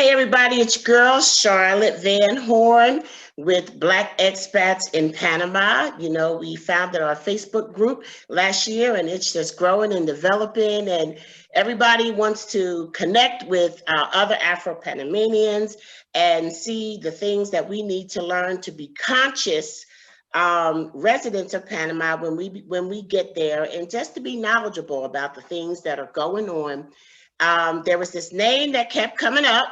Hey everybody, it's your girl Charlotte Van Horn with Black Expats in Panama. You know, we founded our Facebook group last year and it's just growing and developing, and everybody wants to connect with other Afro-Panamanians and see the things that we need to learn to be conscious residents of Panama when we get there, and just to be knowledgeable about the things that are going on. There was this name that kept coming up,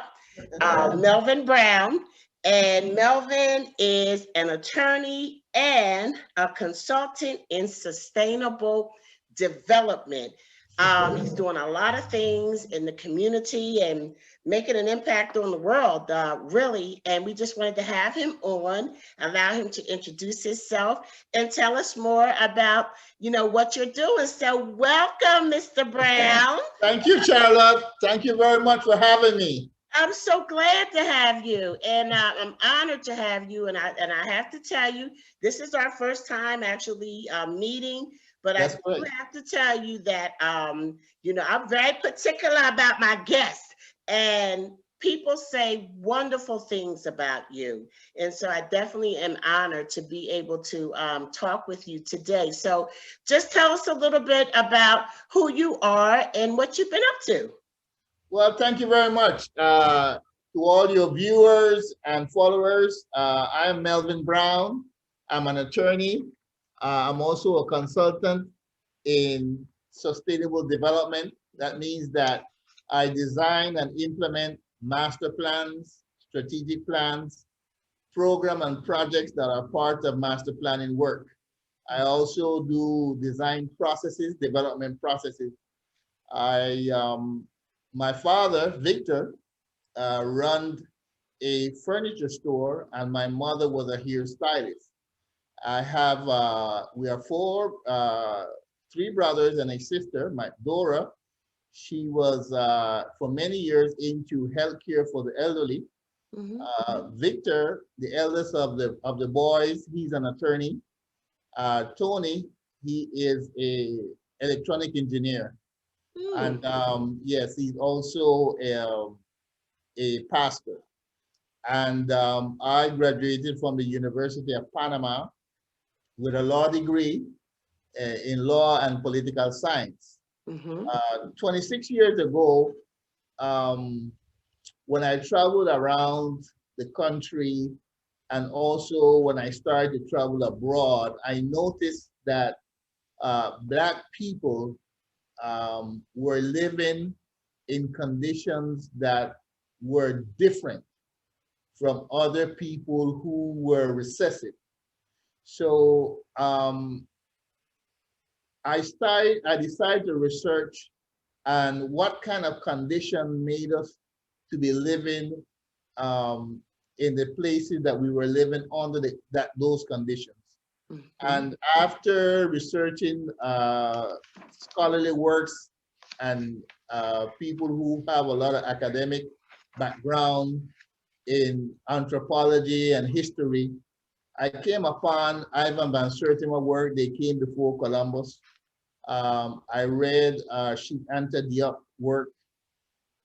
Melvin Brown, and Melvin is an attorney and a consultant in sustainable development. He's doing a lot of things in the community and making an impact on the world, really. And we just wanted to have him on, allow him to introduce himself and tell us more about, you know, what you're doing. So welcome, Mr. Brown. Thank you, Charlotte. Thank you very much for having me. I'm so glad to have you, and I'm honored to have you. And I have to tell you, this is our first time actually meeting. But I do have to tell you that, you know, I'm very particular about my guests, and people say wonderful things about you. And so I definitely am honored to be able to talk with you today. So just tell us a little bit about who you are and what you've been up to. Well, thank you very much. To all your viewers and followers, I am Melvin Brown. I'm an attorney. I'm also a consultant in sustainable development. That means that I design and implement master plans, strategic plans, program and projects that are part of master planning work. I also do design processes, development processes. My father, Victor, ran a furniture store, and my mother was a hairstylist. I have, we are three brothers and a sister. My Dora, she was for many years into healthcare for the elderly. Victor, the eldest of the boys, he's an attorney. Tony, he is a electronic engineer. And yes, he's also a pastor. And I graduated from the University of Panama with a law degree in law and political science. 26 years ago, when I traveled around the country, and also when I started to travel abroad, I noticed that Black people were living in conditions that were different from other people who were recessive. So I decided to research and what kind of condition made us to be living in the places that we were living under those conditions. And after researching scholarly works and people who have a lot of academic background in anthropology and history, I came upon Ivan Van Sertima's work. They came before Columbus. I read Sheikh Anta Diop's work,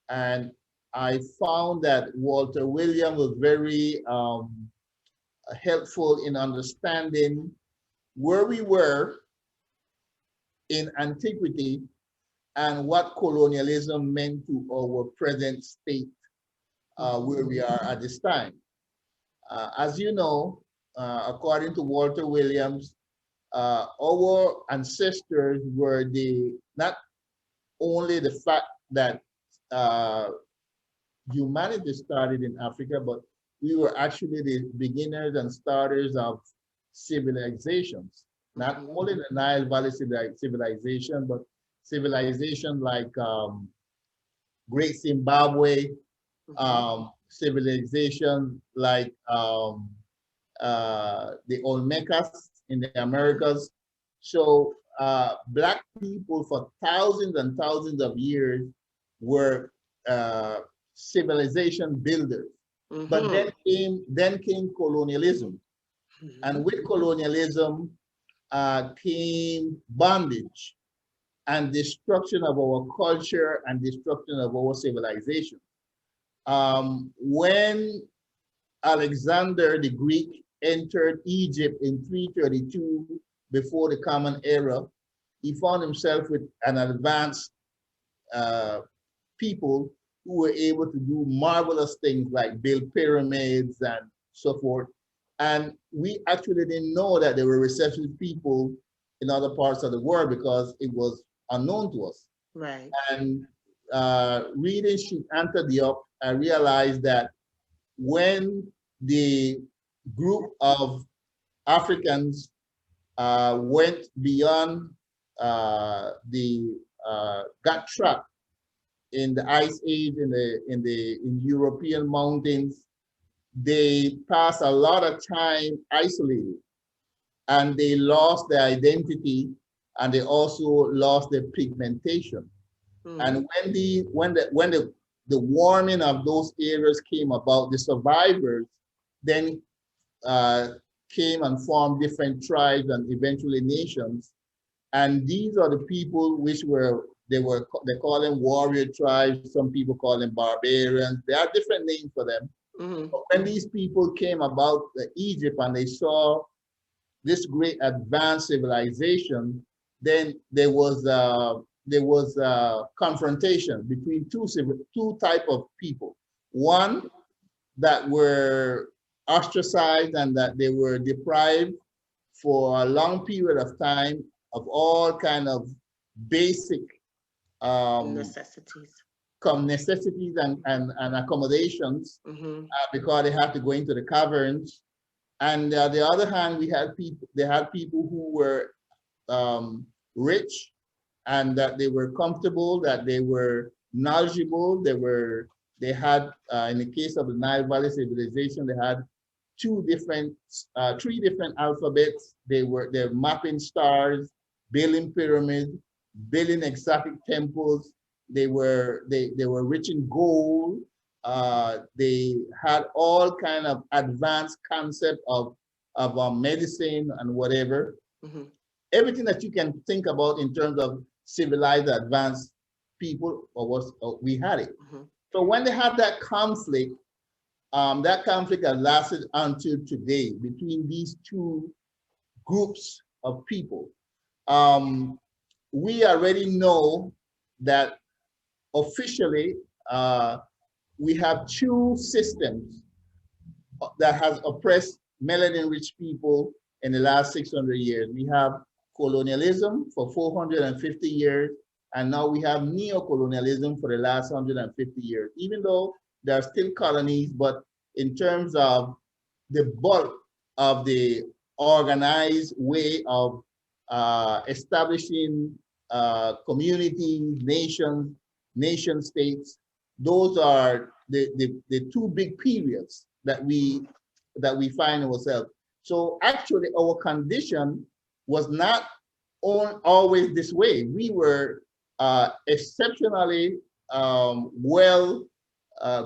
and I found that Walter Williams was very helpful in understanding where we were in antiquity and what colonialism meant to our present state, where we are at this time. As you know, according to Walter Williams, our ancestors were not only the fact that humanity started in Africa, but we were actually the beginners and starters of civilizations, not only the Nile Valley civilization, but civilization like Great Zimbabwe, civilization like the Olmecas in the Americas. So Black people for thousands and thousands of years were civilization builders. But then came colonialism. And with colonialism came bondage and destruction of our culture and destruction of our civilization. When Alexander the Greek entered Egypt in 332 before the Common Era, he found himself with an advanced people who were able to do marvelous things like build pyramids and so forth. And we actually didn't know that there were receptionist people in other parts of the world because it was unknown to us. Right. And reading Sheikh Anta Diop, I realized that when the group of Africans went beyond got trapped in the ice age in European mountains, they passed a lot of time isolated, and they lost their identity, and they also lost their pigmentation. And when the warming of those areas came about, the survivors then came and formed different tribes and eventually nations. And these are the people which they call them warrior tribes. Some people call them barbarians. There are different names for them. But when these people came about Egypt and they saw this great advanced civilization, then there was confrontation between two type of people. One that were ostracized and that they were deprived for a long period of time of all kind of basic necessities and accommodations because they had to go into the caverns. And on the other hand, they had people who were rich and that they were comfortable, that they were knowledgeable. They had, in the case of the Nile Valley civilization, they had three different alphabets. They're mapping stars, building pyramids, building exotic temples. They were rich in gold. They had all kind of advanced concept of medicine and whatever. Everything that you can think about in terms of civilized, advanced people, we had it. So when they had that conflict has lasted until today between these two groups of people. We already know that officially we have two systems that has oppressed melanin-rich people in the last 600 years. We have colonialism for 450 years, and now we have neo-colonialism for the last 150 years. Even though there are still colonies, but in terms of the bulk of the organized way of establishing communities, nation states, those are the two big periods that we find ourselves. So actually our condition was not always this way. We were exceptionally well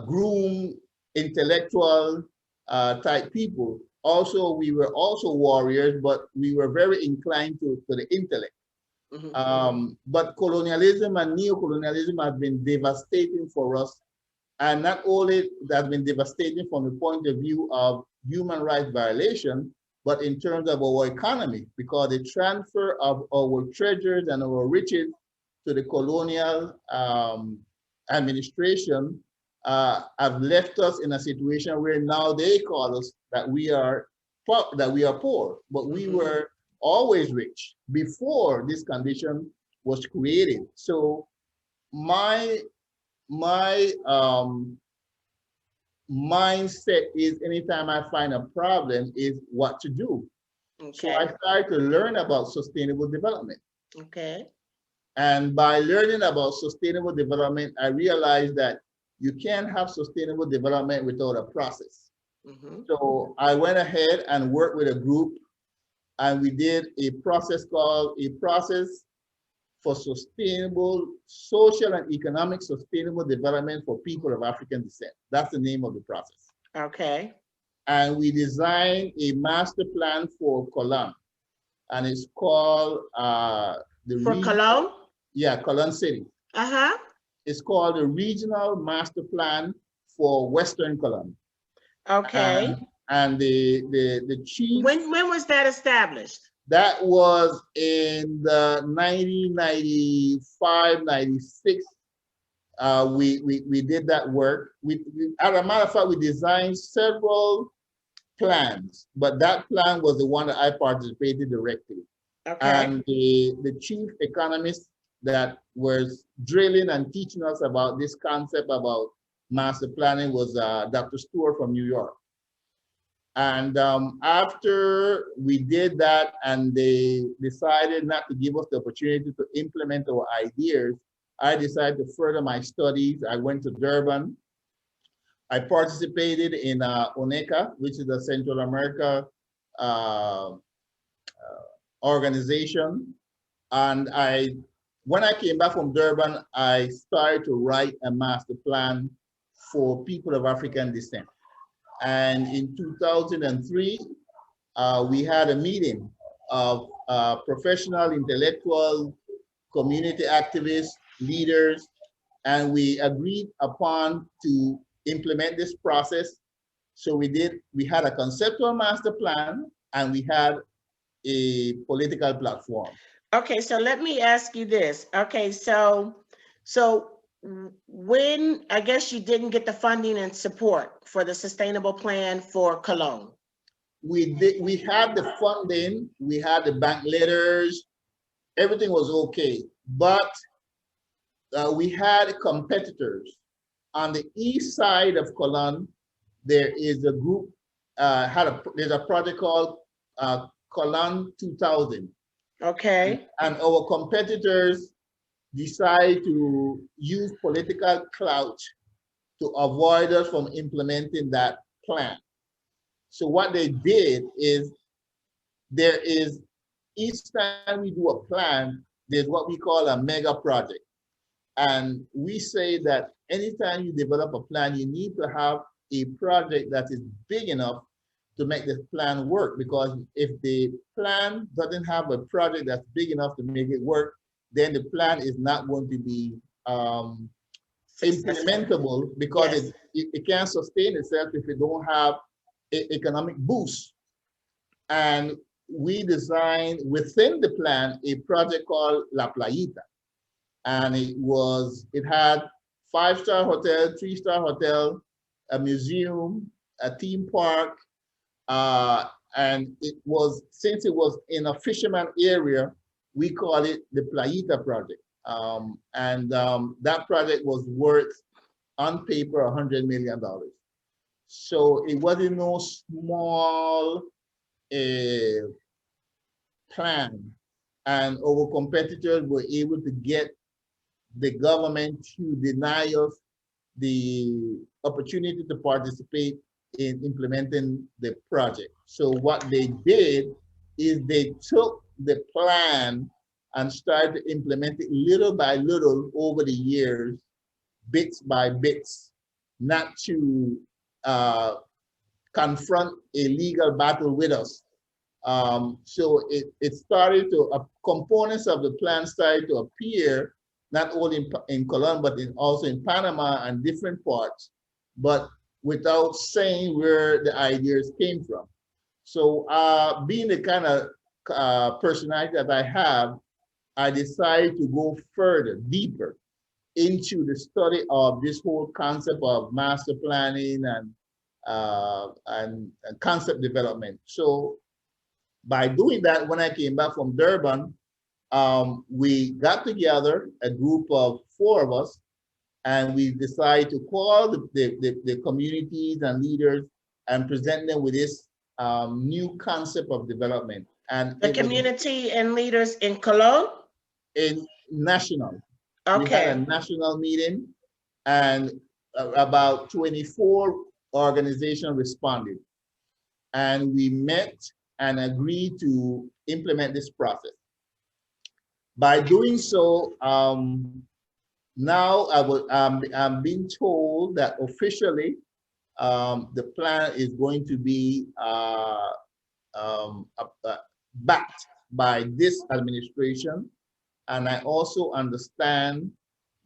groomed, intellectual type people. Also, we were also warriors, but we were very inclined to the intellect. But colonialism and neo-colonialism have been devastating for us. And not only that has been devastating from the point of view of human rights violation, but in terms of our economy, because the transfer of our treasures and our riches to the colonial administration have left us in a situation where now they call us that we are poor, but we were always rich before this condition was created. So my mindset is anytime I find a problem is what to do. So I started to learn about sustainable development. And by learning about sustainable development, I realized that you can't have sustainable development without a process. So I went ahead and worked with a group, and we did a process called a process for sustainable, social and economic sustainable development for people of African descent. That's the name of the process. And we designed a master plan for Cologne, and it's called Cologne? Yeah, Cologne City. It's called the Regional Master Plan for Western Colon. Okay. And the chief. When was that established? That was in the 1995, 96. We did that work. As a matter of fact, we designed several plans, but that plan was the one that I participated directly. Okay. And the chief economist that was drilling and teaching us about this concept about master planning was Dr. Stewart from New York. And after we did that and they decided not to give us the opportunity to implement our ideas, I decided to further my studies. I went to Durban. I participated in ONECA, which is a Central America organization. And when I came back from Durban, I started to write a master plan for people of African descent. And in 2003, we had a meeting of professional, intellectual, community activists, leaders, and we agreed upon to implement this process. So we had a conceptual master plan and we had a political platform. Okay, so let me ask you this. Okay, so when, I guess you didn't get the funding and support for the sustainable plan for Cologne. We had the funding, we had the bank letters, everything was okay, but we had competitors. On the east side of Cologne, there is a group, there's a project called Cologne 2000. Okay. And our competitors decide to use political clout to avoid us from implementing that plan. So what they did is, each time we do a plan, there's what we call a mega project. And we say that anytime you develop a plan, you need to have a project that is big enough to make the plan work. Because if the plan doesn't have a project that's big enough to make it work, then the plan is not going to be implementable, because it can't sustain itself if it don't have an economic boost. And we designed within the plan a project called La Playita. And it had 5-star hotel, 3-star hotel, a museum, a theme park, and since it was in a fisherman area, we call it the Playita project. That project was worth, on paper, $100 million. So it wasn't no small plan. And our competitors were able to get the government to deny us the opportunity to participate in implementing the project. So what they did is they took the plan and started to implement it little by little over the years, bits by bits, not to confront a legal battle with us. So it started to, components of the plan started to appear, not only in Cologne, but also in Panama and different parts, but without saying where the ideas came from. So being the kind of personality that I have, I decided to go further, deeper into the study of this whole concept of master planning and concept development. So by doing that, when I came back from Durban, we got together, a group of 4 of us, and we decided to call the communities and leaders and present them with this new concept of development. And the community and leaders in Cologne? In national. Okay. We had a national meeting, and about 24 organizations responded. And we met and agreed to implement this process. By doing so, now I'm being told that officially the plan is going to be backed by this administration. And I also understand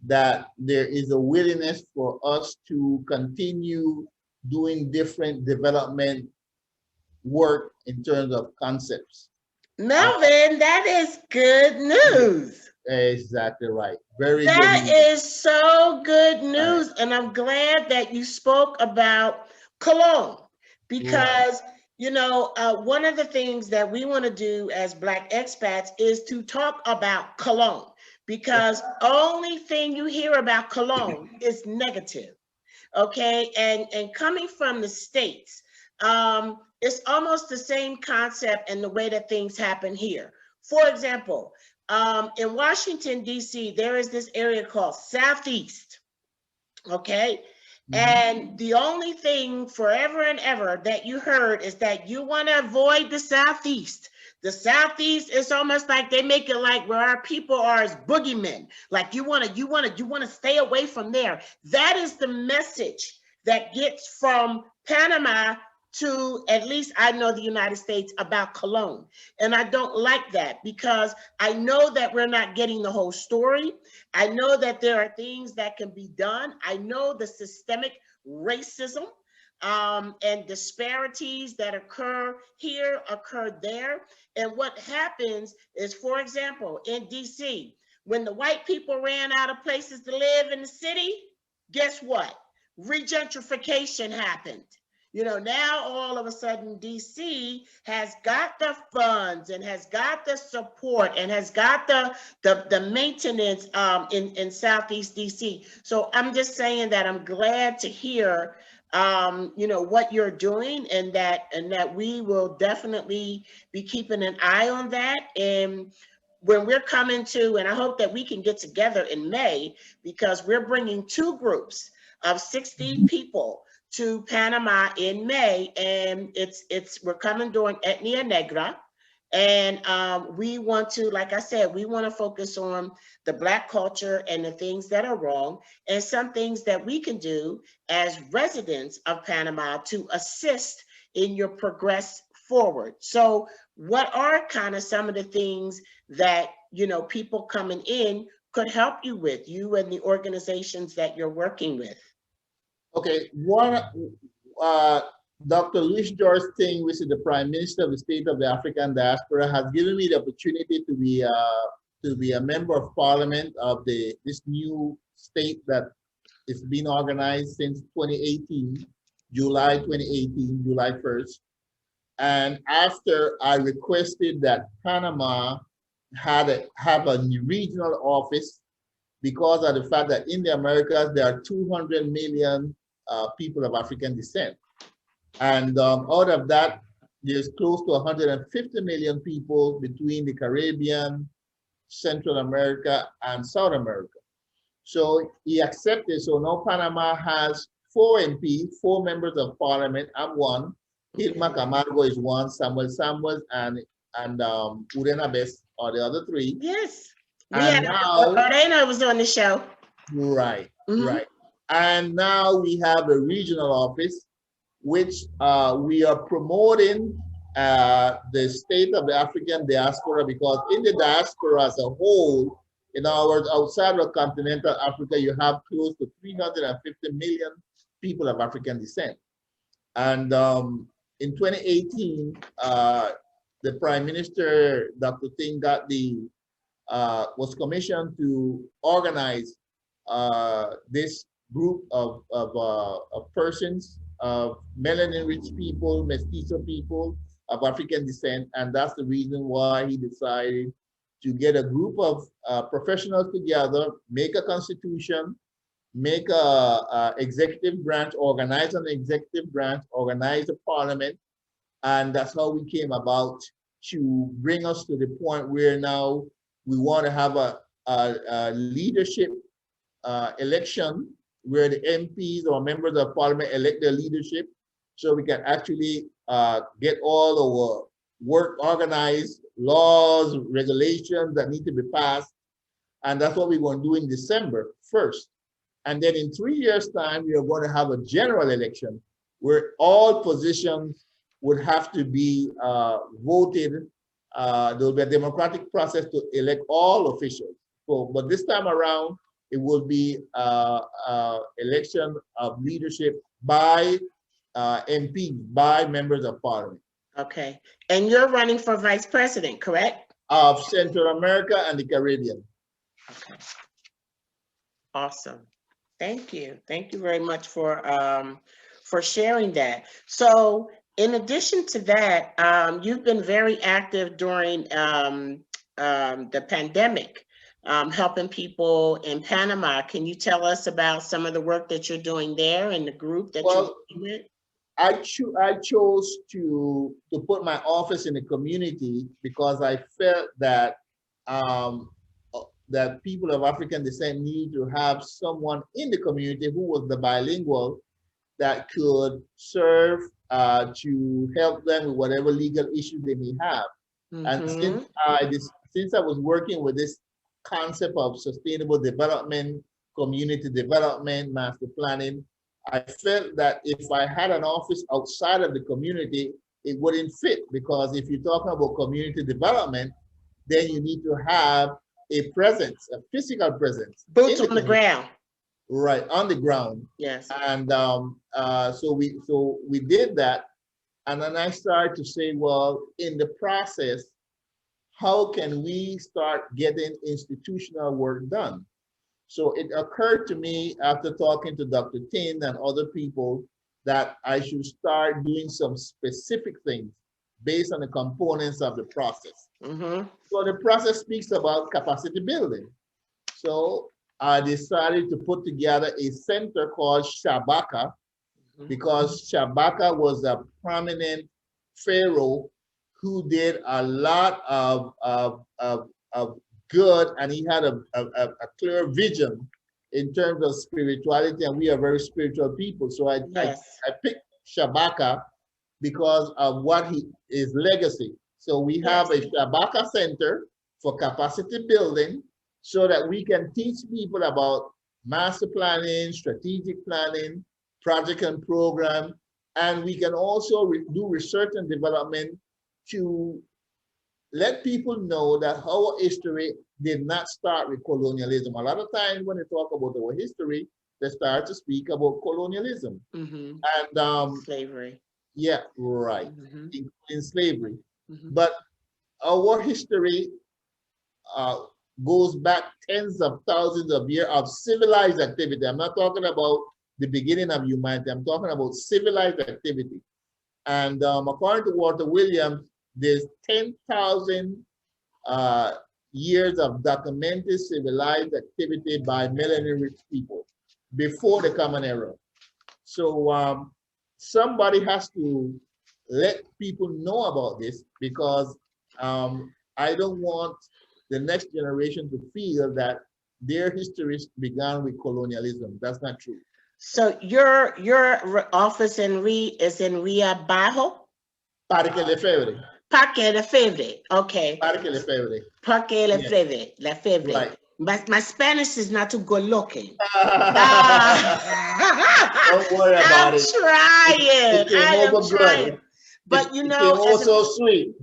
that there is a willingness for us to continue doing different development work in terms of concepts. Melvin, that is good news. Exactly right. Very good. That is so good news. Right. And I'm glad that you spoke about Cologne because, you know, one of the things that we want to do as Black expats is to talk about Cologne because only thing you hear about Cologne is negative. Okay. And coming from the States, it's almost the same concept and the way that things happen here. For example, in Washington, D.C., there is this area called Southeast, okay? And the only thing forever and ever that you heard is that you want to avoid the Southeast. The Southeast is almost like they make it like where our people are as boogeymen. Like you want to stay away from there. That is the message that gets from Panama to, at least I know, the United States about Cologne. And I don't like that because I know that we're not getting the whole story. I know that there are things that can be done. I know the systemic racism and disparities that occur here, occur there. And what happens is, for example, in DC, when the white people ran out of places to live in the city, guess what? Regentrification happened. You know, now all of a sudden DC has got the funds and has got the support and has got the maintenance in Southeast DC. So I'm just saying that I'm glad to hear you know, what you're doing and that we will definitely be keeping an eye on that. And when we're coming to, and I hope that we can get together in May because we're bringing two groups of 60 people to Panama in May, and we're coming during Etnia Negra, and we want to, like I said, we want to focus on the Black culture and the things that are wrong, and some things that we can do as residents of Panama to assist in your progress forward. So, what are kind of some of the things that, you know, people coming in could help you with, you and the organizations that you're working with? Okay, Dr. Louis George Ting, which is the Prime Minister of the State of the African Diaspora, has given me the opportunity to be a member of Parliament of this new state that is being organized since 2018, July 2018, July 1st. And after I requested that Panama have a regional office because of the fact that in the Americas there are 200 million people of African descent. And out of that, there's close to 150 million people between the Caribbean, Central America, and South America. So he accepted, so now Panama has 4 MPs, 4 members of parliament. I'm one. Hilma Camargo is one, Samuel Samuels, and Urena Best are the other 3. Yes. And now, Orena was on the show. Right, right. And now we have a regional office, which we are promoting the state of the African diaspora, because in the diaspora as a whole, in other words, outside of continental Africa, you have close to 350 million people of African descent. And in 2018, the Prime Minister, Dr. Ting, was commissioned to organize this group of persons, of melanin-rich people, mestizo people of African descent, and that's the reason why he decided to get a group of professionals together, make a constitution, make a executive branch, organize an executive branch, organize a parliament, and that's how we came about to bring us to the point where now we want to have a leadership election where the MPs or members of parliament elect their leadership, so we can actually get all our work organized, laws, regulations that need to be passed. And that's what we're going to do in December 1st. And then in 3 years' time, we are going to have a general election where all positions would have to be voted. There will be a democratic process to elect all officials. So, but this time around, it will be election of leadership by MP, by members of parliament. Okay. And you're running for vice president, correct? Of Central America and the Caribbean. Okay. Awesome. Thank you. Thank you very much for sharing that. So in addition to that, you've been very active during the pandemic, helping people in Panama. Can you tell us about some of the work that you're doing there and the group that you're working with? I chose to put my office in the community because I felt that that people of African descent need to have someone in the community who was the bilingual that could serve to help them with whatever legal issues they may have. And since I was working with this concept of sustainable development, community development, master planning, I felt that if I had an office outside of the community, it wouldn't fit, because if you're talking about community development, then you need to have a presence, a physical presence. Boots on the ground. Right, on the ground. Yes. And so we did that. And then I started to say, well, in the process, how can we start getting institutional work done? So it occurred to me after talking to Dr. Tin and other people that I should start doing some specific things based on the components of the process. So the process speaks about capacity building. So I decided to put together a center called Shabaka, because Shabaka was a prominent pharaoh who did a lot of good, and he had a clear vision in terms of spirituality, and we are very spiritual people. So I picked Shabaka because of what his legacy. So we have a Shabaka Center for capacity building so that we can teach people about master planning, strategic planning, project and program, and we can also do research and development to let people know that our history did not start with colonialism. A lot of times when they talk about our history, they start to speak about colonialism and slavery. Yeah, right, including slavery. But our history goes back tens of thousands of years of civilized activity. I'm not talking about the beginning of humanity. I'm talking about civilized activity. And according to Walter Williams, there's 10,000 years of documented civilized activity by melanin-rich people before the Common Era. So somebody has to let people know about this, because I don't want the next generation to feel that their history began with colonialism. That's not true. So your office is in Ria Bajo? Parque Lefebvre. Parque Lefebvre. Okay. Parque Lefebvre. Parque Lefebvre. Lefebvre. Right. But my Spanish is not too good looking. Don't worry about it. I'm trying. I am trying. But you know, it's also sweet.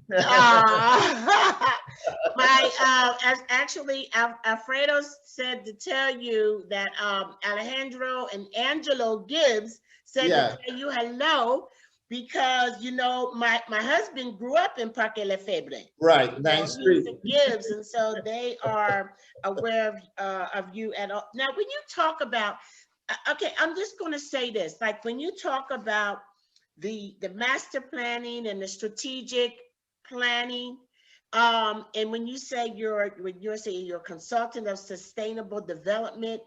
Actually, Alfredo said to tell you that Alejandro and Angelo Gibbs said to tell you hello, because you know my husband grew up in Parque Lefebvre. Right, 9th Street. Gibbs, and so they are aware of you at all. Now, when you talk about, okay, I'm just going to say this, like when you talk about the master planning and the strategic planning, and when you say you're a consultant of sustainable development,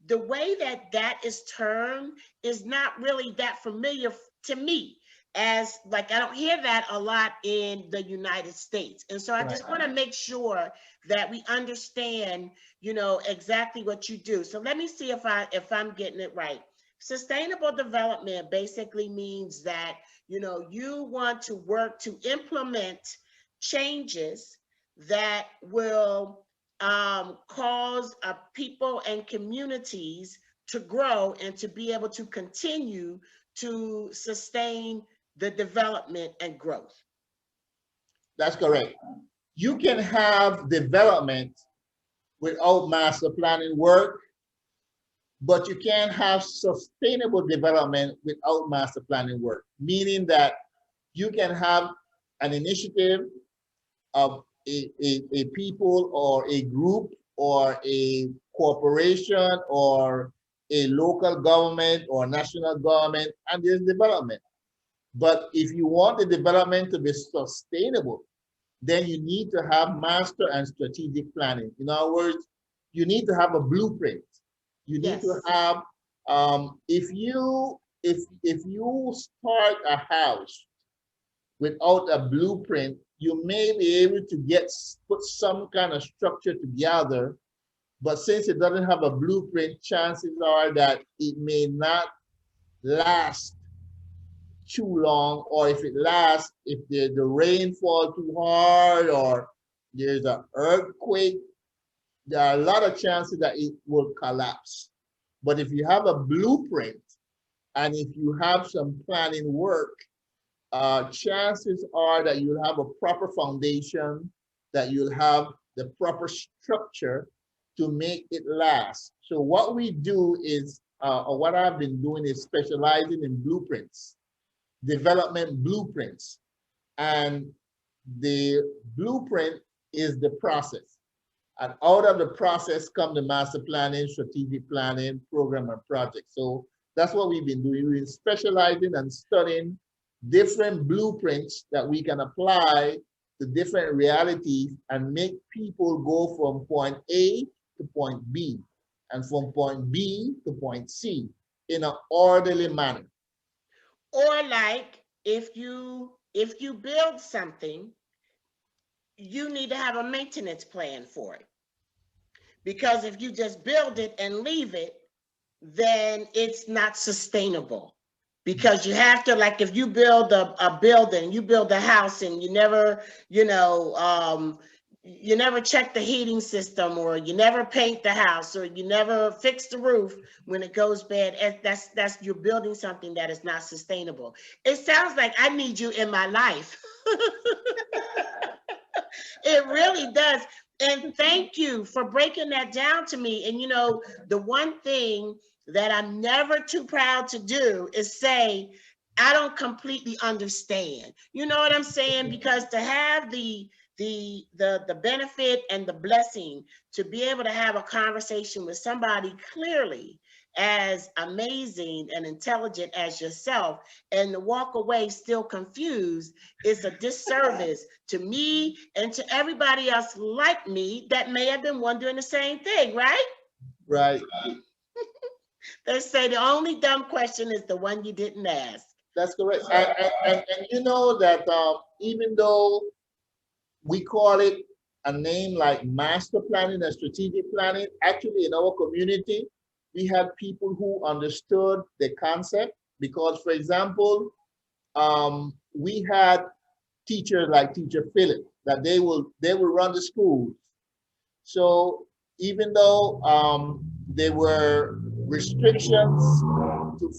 the way that is termed is not really that familiar to me, as like I don't hear that a lot in the United States. And so I just want to make sure that we understand, you know, exactly what you do. So let me see if I'm getting it right. Sustainable development basically means that, you know, you want to work to implement changes that will cause people and communities to grow and to be able to continue to sustain the development and growth. That's correct. You can have development without master planning work, But you can't have sustainable development without master planning work, meaning that you can have an initiative of a people or a group or a corporation or a local government or national government, and there's development. But if you want the development to be sustainable, then you need to have master and strategic planning. In other words, you need to have a blueprint. You need to have, if you start a house without a blueprint, you may be able to put some kind of structure together, but since it doesn't have a blueprint, chances are that it may not last too long, or if it lasts, if the rain falls too hard or there's an earthquake, there are a lot of chances that it will collapse. But if you have a blueprint and if you have some planning work, chances are that you'll have a proper foundation, that you'll have the proper structure to make it last. So what we do is, or what I've been doing is specializing in blueprints, development blueprints. And the blueprint is the process. And out of the process come the master planning, strategic planning, program, and project. So that's what we've been doing. We've been specializing and studying different blueprints that we can apply to different realities and make people go from point A to point B and from point B to point C in an orderly manner. Or like if you build something, you need to have a maintenance plan for it. Because if you just build it and leave it, then it's not sustainable. Because you have to, like if you build a building, you build a house and you never, you never check the heating system, or you never paint the house, or you never fix the roof when it goes bad, that's you're building something that is not sustainable. It sounds like I need you in my life. It really does. And thank you for breaking that down to me. And the one thing that I'm never too proud to do is say, I don't completely understand. You know what I'm saying? Because to have the benefit and the blessing to be able to have a conversation with somebody clearly as amazing and intelligent as yourself, and to walk away still confused, is a disservice to me and to everybody else like me that may have been wondering the same thing, right? Right. They say the only dumb question is the one you didn't ask. That's correct. And you know that even though we call it a name like master planning and strategic planning, actually in our community, we had people who understood the concept because, for example, we had teachers like Teacher Philip that they will run the schools. So even though there were restrictions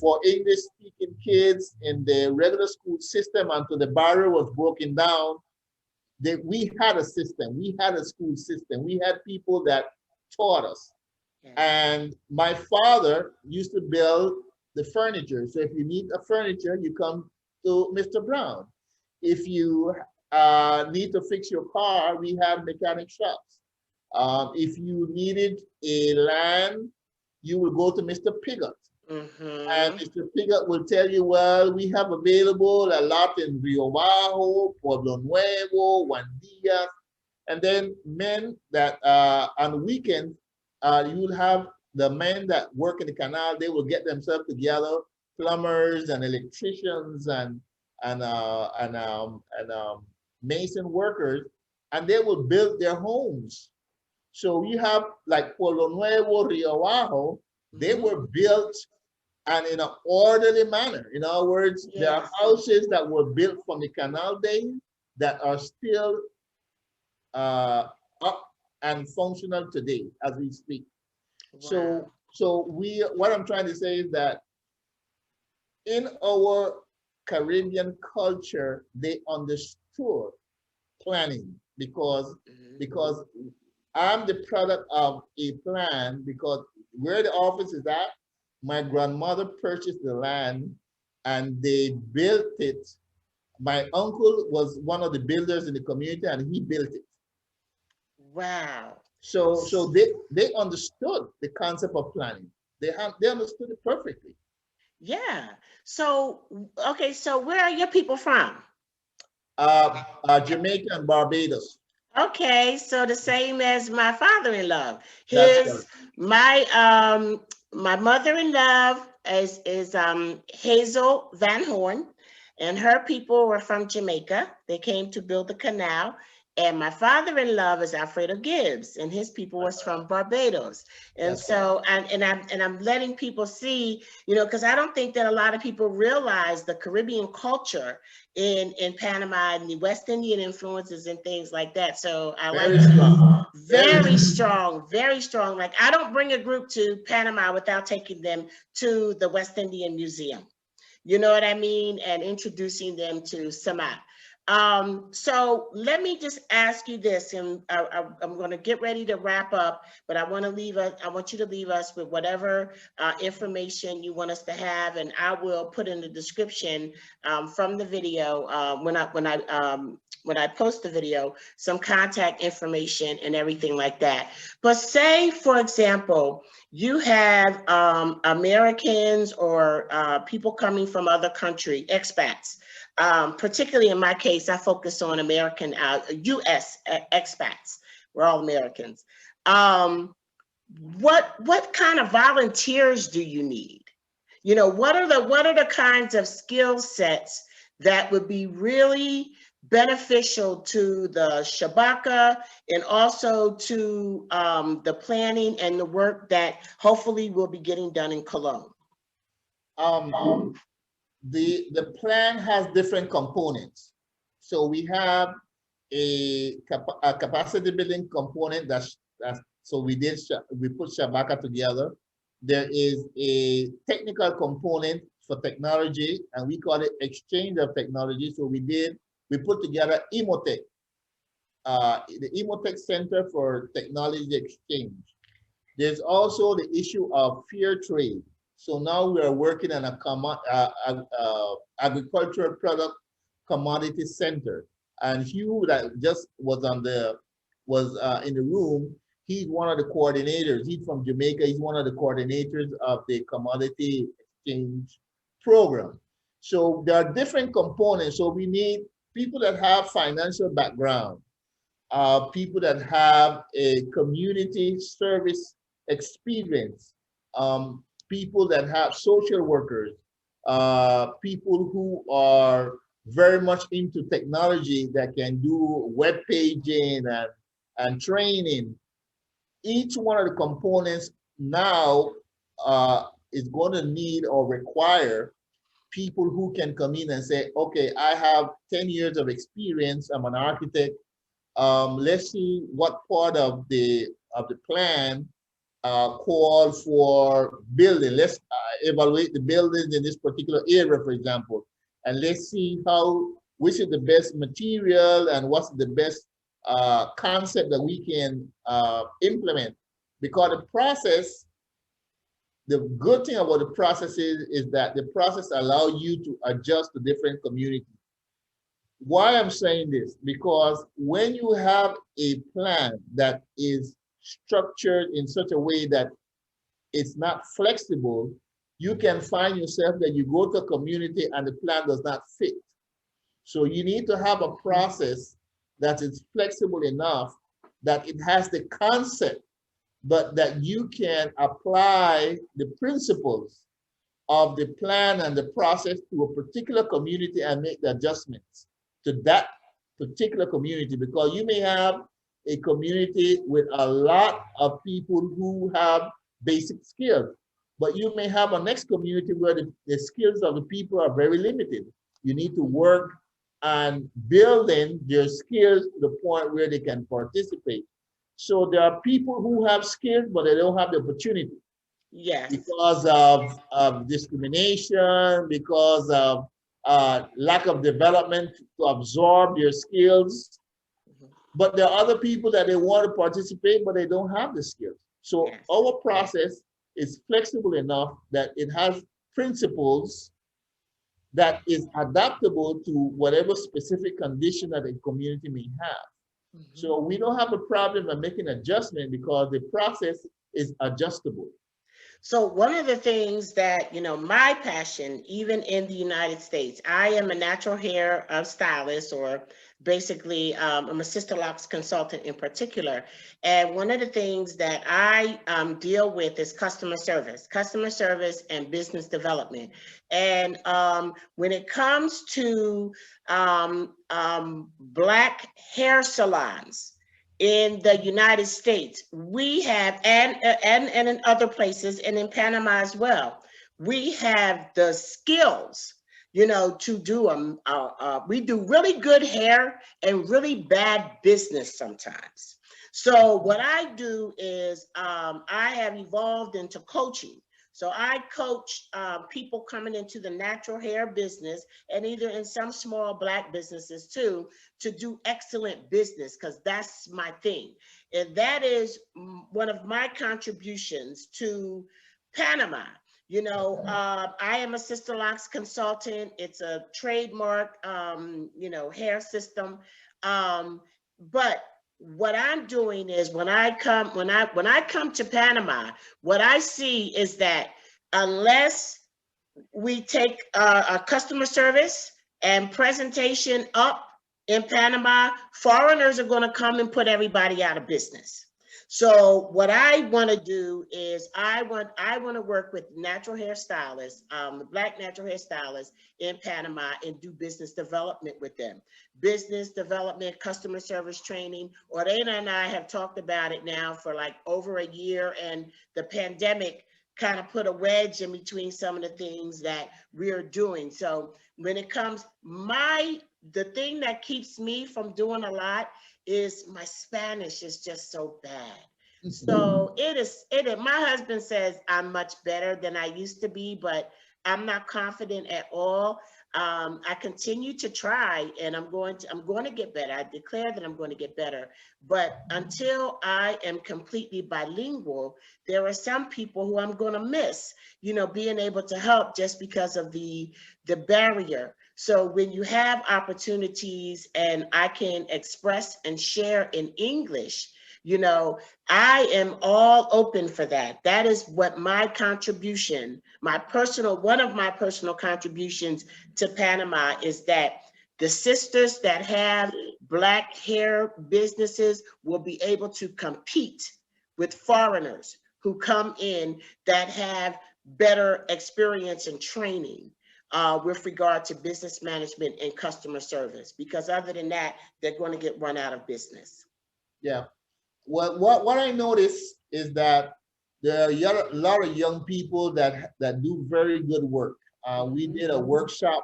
for English speaking kids in the regular school system until the barrier was broken down, we had a system, we had a school system, we had people that taught us. And my father used to build the furniture. So if you need a furniture, you come to Mr. Brown. If you need to fix your car, we had mechanic shops. If you needed a land, you will go to Mr. Pigott. And Mr. Pigott will tell you, well, we have available a lot in Rio Bajo, Pueblo Nuevo, Juan Diaz. And then men that on weekends, you'll have the men that work in the canal, they will get themselves together, plumbers and electricians and mason workers, and they will build their homes. So you have like Pueblo Nuevo, Rio Bajo, they were built and in an orderly manner. In other words, there are houses that were built from the canal days that are still up and functional today as we speak. Wow. So what I'm trying to say is that in our Caribbean culture, they understood planning because I'm the product of a plan, because where the office is at, my grandmother purchased the land and they built it. My uncle was one of the builders in the community and he built it. Wow. So they understood the concept of planning. They understood it perfectly. Yeah. So, okay, so where are your people from? Jamaica and Barbados. Okay, so the same as my father-in-law. That's correct. My mother-in-law is Hazel Van Horn, and her people were from Jamaica. They came to build the canal. And my father-in-law is Alfredo Gibbs, and his people was from Barbados. And That's so, I'm letting people see, because I don't think that a lot of people realize the Caribbean culture in Panama and the West Indian influences and things like that. So I like very strong. very strong, very strong. Like I don't bring a group to Panama without taking them to the West Indian Museum. You know what I mean? And introducing them to Samat. So let me just ask you this, and I'm going to get ready to wrap up, but I want you to leave us with whatever information you want us to have, and I will put in the description from the video when I post the video, some contact information and everything like that. But say, for example, you have Americans or people coming from other countries, expats. Particularly in my case, I focus on American, U.S. expats. We're all Americans. What kind of volunteers do you need? What are the kinds of skill sets that would be really beneficial to the Shabaka and also to the planning and the work that hopefully will be getting done in Cologne? The plan has different components. So we have a capacity building component so we put Shabaka together. There is a technical component for technology, and we call it exchange of technology. So we put together Emotech, the Emotech Center for Technology Exchange. There's also the issue of fair trade. So now we are working on a agricultural product commodity center. And Hugh, that just was in the room, he's one of the coordinators. He's from Jamaica. He's one of the coordinators of the commodity exchange program. So there are different components. So we need people that have financial background, people that have a community service experience, people that have social workers, people who are very much into technology that can do web paging and training. Each one of the components now is going to need or require people who can come in and say, okay, I have 10 years of experience, I'm an architect. Let's see what part of the plan call for building. Let's evaluate the buildings in this particular area, for example, and let's see which is the best material and what's the best concept that we can implement. Because the process, the good thing about the process is that the process allows you to adjust to different communities. Why I'm saying this? Because when you have a plan that is structured in such a way that it's not flexible, you can find yourself that you go to a community and the plan does not fit. So you need to have a process that is flexible enough that it has the concept, but that you can apply the principles of the plan and the process to a particular community and make the adjustments to that particular community. Because you may have a community with a lot of people who have basic skills, but you may have a next community where the skills of the people are very limited. You need to work on building their skills to the point where they can participate. So there are people who have skills, but they don't have the opportunity. Yes. Because of discrimination, because of lack of development to absorb their skills. But there are other people that they want to participate, but they don't have the skills. So our process is flexible enough that it has principles that is adaptable to whatever specific condition that a community may have. So we don't have a problem of making adjustment because the process is adjustable. So one of the things that, my passion, even in the United States, I am a natural hair stylist, or basically I'm a sister locks consultant in particular. And one of the things that I deal with is customer service and business development. And when it comes to Black hair salons, in the United States, we have, and in other places, and in Panama as well, we have the skills, to do we do really good hair and really bad business sometimes. So what I do is I have evolved into coaching. So I coach people coming into the natural hair business, and either in some small Black businesses too, to do excellent business, because that's my thing. And that is one of my contributions to Panama. I am a Sister Locks consultant. It's a trademark, hair system. But what I'm doing is when I come to Panama, what I see is that unless we take a customer service and presentation up in Panama, foreigners are going to come and put everybody out of business. So what I want to do is I want to work with natural hair stylists, the Black natural hair stylists in Panama, and do business development with them. Business development, customer service training. Orena and I have talked about it now for like over a year, and the pandemic kind of put a wedge in between some of the things that we're doing. So when it comes, the thing that keeps me from doing a lot is my Spanish is just so bad. So my husband says I'm much better than I used to be, but I'm not confident at all. I continue to try, and I'm going to get better. I declare that I'm going to get better. But until I am completely bilingual, there are some people who I'm going to miss, being able to help just because of the barrier. So when you have opportunities and I can express and share in English, I am all open for that. That is what my contribution, one of my personal contributions to Panama is that the sisters that have Black hair businesses will be able to compete with foreigners who come in that have better experience and training with regard to business management and customer service, because other than that, they're going to get run out of business. Yeah. What I notice is that there are a lot of young people that do very good work. We did a workshop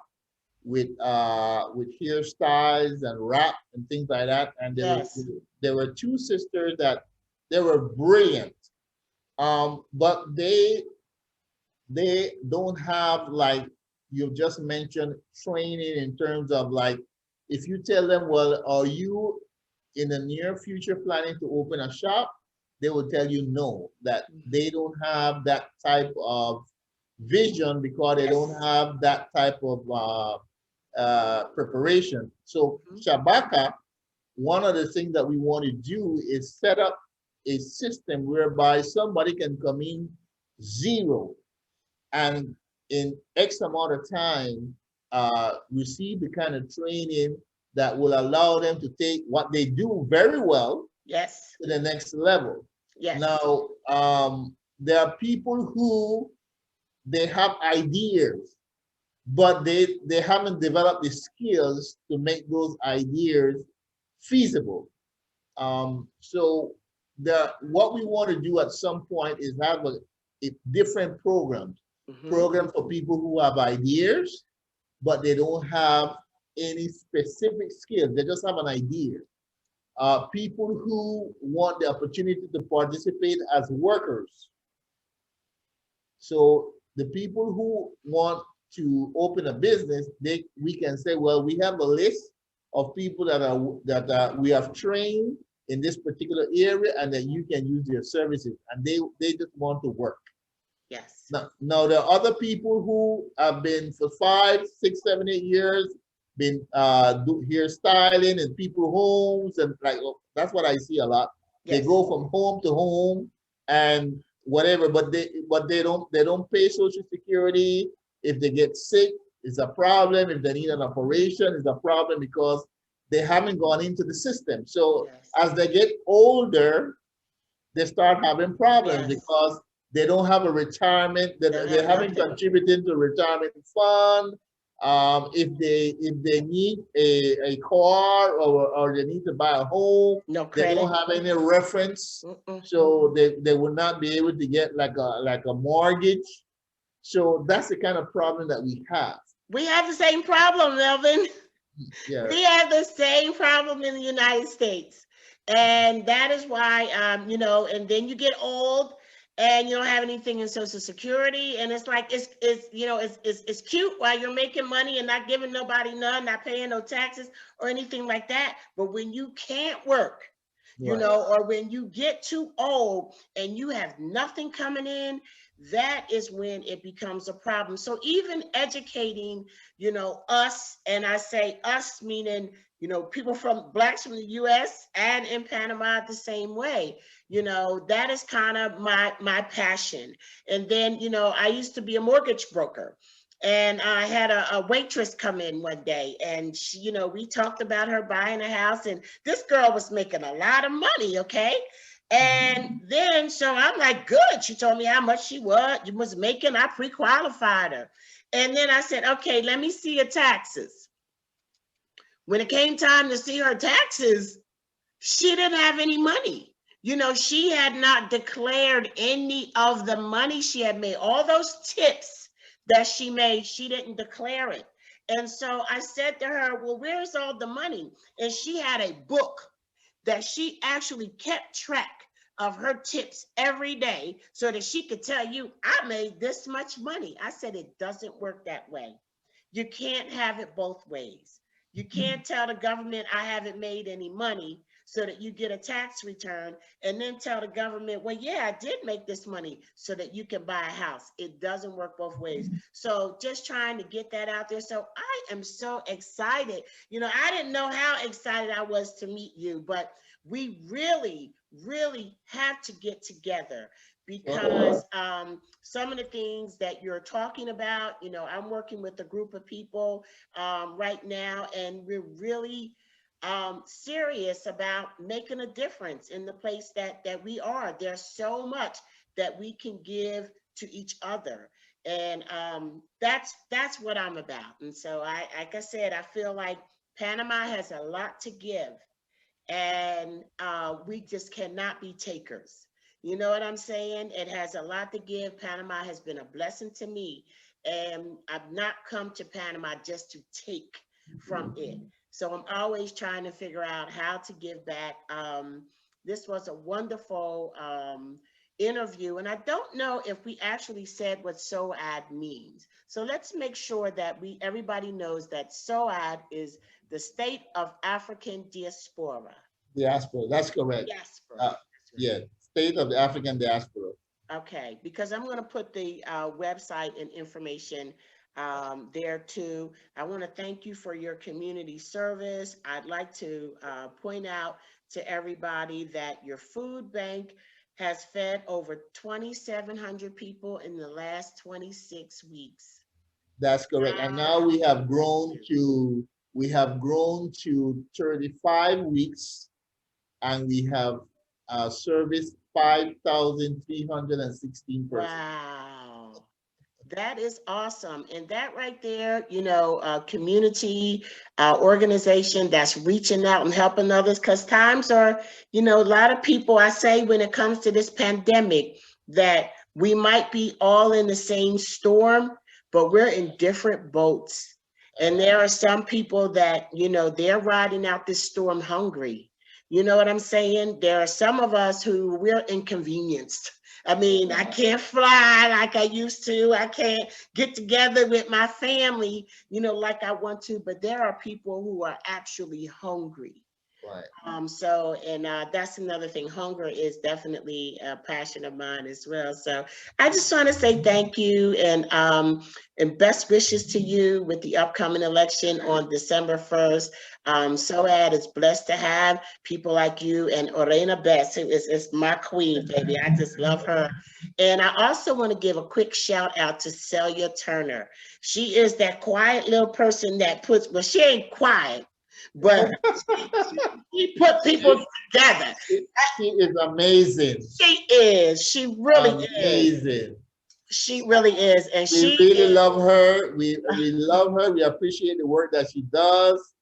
with hairstyles and rap and things like that, and there were two sisters that they were brilliant, but they don't have, like you just mentioned, training in terms of, like, if you tell them, well, are you in the near future planning to open a shop, they will tell you no, that they don't have that type of vision because they don't have that type of preparation. So Shabaka, one of the things that we want to do is set up a system whereby somebody can come in zero and in X amount of time receive the kind of training that will allow them to take what they do very well to the next level. Now, there are people who they have ideas, but they haven't developed the skills to make those ideas feasible. So what we want to do at some point is have a different programs for people who have ideas, but they don't have any specific skills. They just have an idea. People who want the opportunity to participate as workers. So the people who want to open a business, we can say, well, we have a list of people that we have trained in this particular area, and that you can use their services, and they just want to work. Yes. Now there are other people who have been for 5, 6, 7, 8 years, been hairstyling in people homes, and like that's what I see a lot. They Yes. go from home to home and whatever, but they don't pay Social Security. If they get sick, it's a problem. If they need an operation, it's a problem because they haven't gone into the system. So Yes. as they get older, they start having problems Yes. because they don't have a retirement. They haven't contributed to a retirement fund. If they need a car or they need to buy a home, No they credit. don't have any reference, Mm-mm. so they will not be able to get like a mortgage. So that's the kind of problem that we have. We have the same problem, Melvin. Yeah. We have the same problem in the United States. And that is why, you know, and then you get old and you don't have anything in Social Security. And it's like, it's cute while you're making money and not giving nobody none, not paying no taxes or anything like that. But when you can't work, you know, or when you get too old and you have nothing coming in, that is when it becomes a problem. So even educating, you know, us, and I say us meaning, you know, people from Blacks from the US and in Panama the same way, you know, that is kind of my passion. And then, you know, I used to be a mortgage broker. And I had a waitress come in one day and she, you know, we talked about her buying a house and this girl was making a lot of money, okay? And then, so I'm like, good. She told me how much she was making. I pre-qualified her. And then I said, okay, let me see your taxes. When it came time to see her taxes, she didn't have any money. You know, she had not declared any of the money she had made. All those tips that she made, she didn't declare it. And so I said to her, well, where's all the money? And she had a book that she actually kept track of her tips every day so that she could tell you, I made this much money. I said, it doesn't work that way. You can't have it both ways. You can't tell the government I haven't made any money so that you get a tax return and then tell the government, well, yeah, I did make this money so that you can buy a house. It doesn't work both ways. So just trying to get that out there. So I am so excited. You know, I didn't know how excited I was to meet you, but we really, really have to get together because some of the things that you're talking about, you know, I'm working with a group of people right now, and we're really serious about making a difference in the place that we are. There's so much that we can give to each other, and that's what I'm about. And so like I said, I feel like Panama has a lot to give, and we just cannot be takers. You know what I'm saying? It has a lot to give. Panama has been a blessing to me, and I've not come to Panama just to take from it. So I'm always trying to figure out how to give back. This was a wonderful interview, and I don't know if we actually said what SOAD means. So let's make sure that everybody knows that SOAD is the State of African Diaspora. Diaspora, that's correct. Diaspora. Yeah, State of the African Diaspora. Okay, because I'm going to put the website and information there too. I want to thank you for your community service. I'd like to point out to everybody that your food bank has fed over 2,700 people in the last 26 weeks. That's correct. And now we have grown to 35 weeks, and we have serviced 5,316 persons. Wow. That is awesome. And that right there, you know, community organization that's reaching out and helping others, because times are, you know, a lot of people, I say when it comes to this pandemic, that we might be all in the same storm, but we're in different boats. And there are some people that, you know, they're riding out this storm hungry. You know what I'm saying? There are some of us who we're inconvenienced. I mean, I can't fly like I used to. I can't get together with my family, you know, like I want to, but there are people who are actually hungry. Right. So, and that's another thing. Hunger is definitely a passion of mine as well. So I just want to say thank you and best wishes to you with the upcoming election on December 1st. SOAD is blessed to have people like you and Orena Best, who is my queen, baby. I just love her. And I also want to give a quick shout out to Celia Turner. She is that quiet little person that puts, well, she ain't quiet, but she put people together. She is amazing. She is. She really is. Amazing. She really is. And We she really is. love her. We love her. We appreciate the work that she does.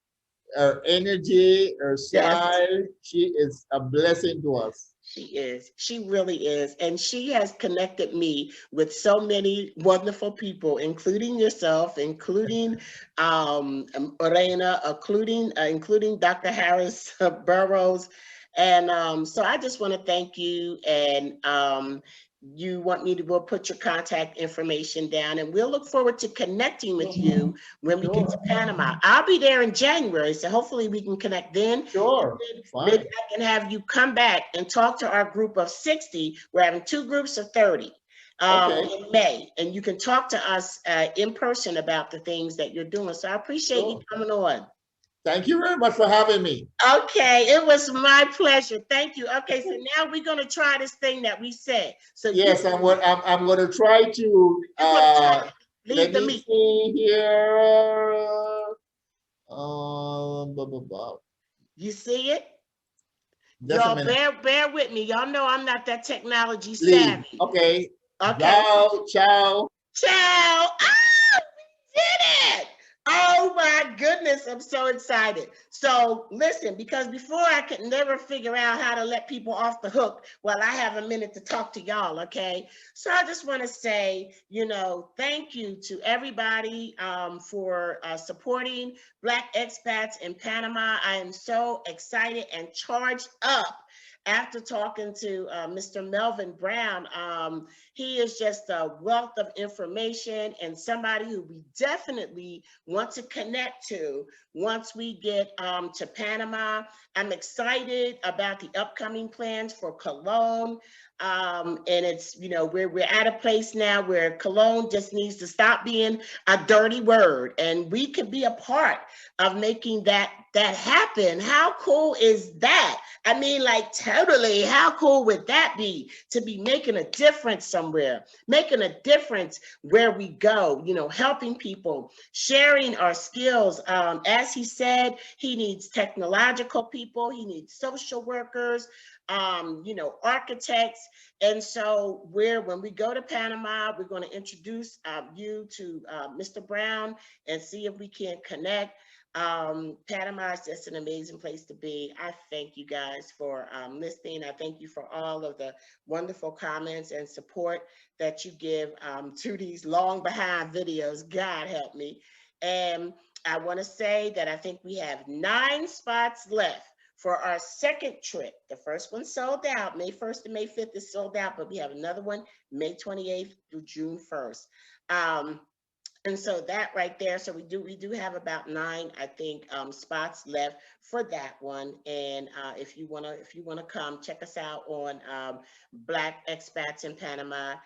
Her energy, her Yes. smile. She is a blessing to us. She is. She really is. And she has connected me with so many wonderful people, including yourself, including Orena, including Dr. Harris Burroughs. And so I just want to thank you. And you want me to, we'll put your contact information down, and we'll look forward to connecting with you when we get to Panama. I'll be there in January, so hopefully we can connect then. Sure. Maybe I can have you come back and talk to our group of 60. We're having 2 groups of 30 in May, and you can talk to us in person about the things that you're doing. So I appreciate you coming on. Thank you very much for having me. Okay, it was my pleasure. Thank you. Okay, so now we're gonna try this thing that we said. So yes, I'm gonna try to leave the meet. See here. You see it? Just Y'all bear with me. Y'all know I'm not that technology savvy. Leave. Okay. Ciao. Ciao. Ciao. Oh, we did it. Oh my goodness, I'm so excited. So listen, because before I could never figure out how to let people off the hook, well, I have a minute to talk to y'all, okay? So I just want to say, you know, thank you to everybody for supporting Black expats in Panama. I am so excited and charged up after talking to Mr. Melvin Brown. He is just a wealth of information and somebody who we definitely want to connect to once we get to Panama. I'm excited about the upcoming plans for Cologne. And it's, you know, we're at a place now where Cologne just needs to stop being a dirty word, and we can be a part of making that happen. How cool is that? I mean, like, totally, how cool would that be to be making a difference somewhere, making a difference where we go, you know, helping people, sharing our skills. As he said, he needs technological people, he needs social workers, you know, architects. And so when we go to Panama, we're going to introduce you to Mr. Brown and see if we can connect. Panama is just an amazing place to be. I thank you guys for listening. I thank you for all of the wonderful comments and support that you give to these long behind videos. God help me. And I want to say that I think we have 9 spots left for our second trip. The first one sold out. May 1st and May 5th is sold out, but we have another one May 28th through June 1st. And so that right there, so we do have about 9, I think, spots left for that one. And if you wanna come, check us out on Black Expats in Panama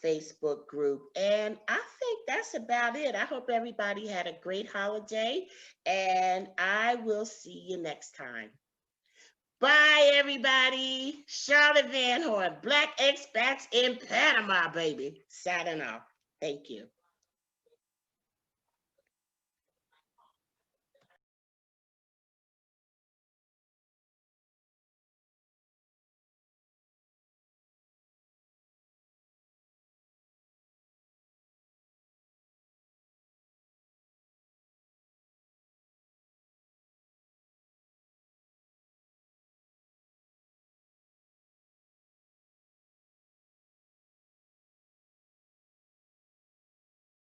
Facebook group. And I think that's about it. I hope everybody had a great holiday, and I will see you next time. Bye, everybody. Charlotte Van Horn, Black Expats in Panama, baby. Signing off. Thank you.